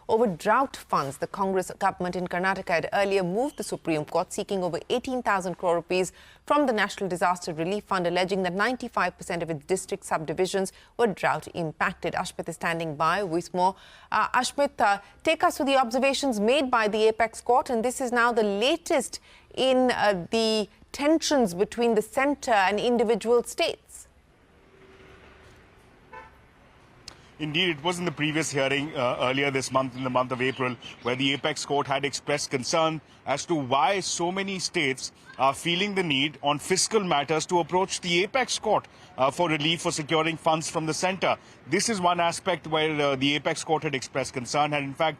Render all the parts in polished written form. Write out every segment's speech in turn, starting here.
over drought funds. The Congress government in Karnataka had earlier moved the Supreme Court seeking over 18,000 crore rupees from the National Disaster Relief Fund, alleging that 95% of its district subdivisions were drought impacted. Ashmit is standing by with more. Ashmit, take us through the observations made by the Apex Court, and this is now the latest in the tensions between the centre and individual states. Indeed, it was in the previous hearing earlier this month, in the month of April, where the Apex Court had expressed concern as to why so many states are feeling the need on fiscal matters to approach the Apex Court for relief for securing funds from the centre. This is one aspect where the Apex Court had expressed concern and, in fact,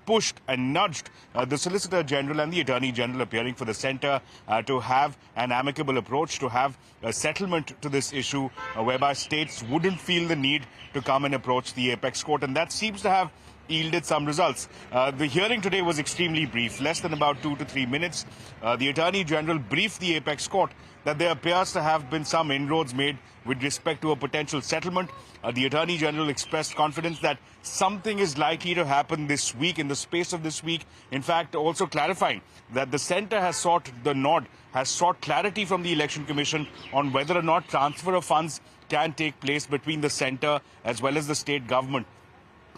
pushed and nudged the Solicitor General and the Attorney General appearing for the centre to have an amicable approach, to have a settlement to this issue whereby states wouldn't feel the need to come and approach the Apex Court. And that seems to have yielded some results. The hearing today was extremely brief, less than about 2 to 3 minutes. The Attorney General briefed the Apex Court that there appears to have been some inroads made with respect to a potential settlement. The Attorney General expressed confidence that something is likely to happen this week, in the space of this week. In fact, also clarifying that the centre has sought clarity from the Election Commission on whether or not transfer of funds can take place between the centre as well as the state government.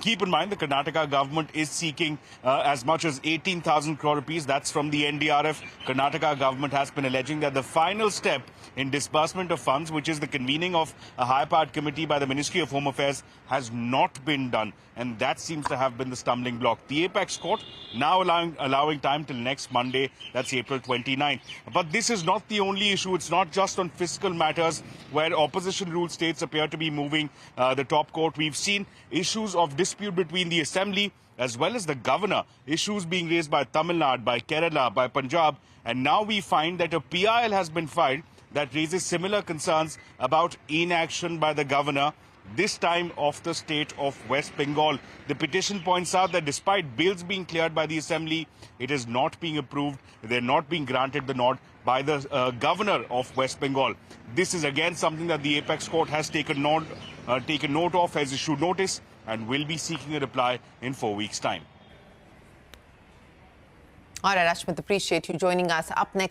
Keep in mind, the Karnataka government is seeking as much as 18,000 crore rupees. That's from the NDRF. Karnataka government has been alleging that the final step in disbursement of funds, which is the convening of a high-powered committee by the Ministry of Home Affairs, has not been done. And that seems to have been the stumbling block. The Apex Court now allowing time till next Monday, that's April 29th. But this is not the only issue. It's not just on fiscal matters where opposition-ruled states appear to be moving the top court. We've seen issues of dispute between the Assembly as well as the governor, issues being raised by Tamil Nadu, by Kerala, by Punjab. And now we find that a PIL has been filed that raises similar concerns about inaction by the governor, this time of the state of West Bengal. The petition points out that despite bills being cleared by the Assembly, it is not being approved. They're not being granted the nod by the governor of West Bengal. This is again something that the Apex Court has taken note of, has issued notice, and will be seeking a reply in 4 weeks' time. All right, Ashmit, appreciate you joining us. Up next.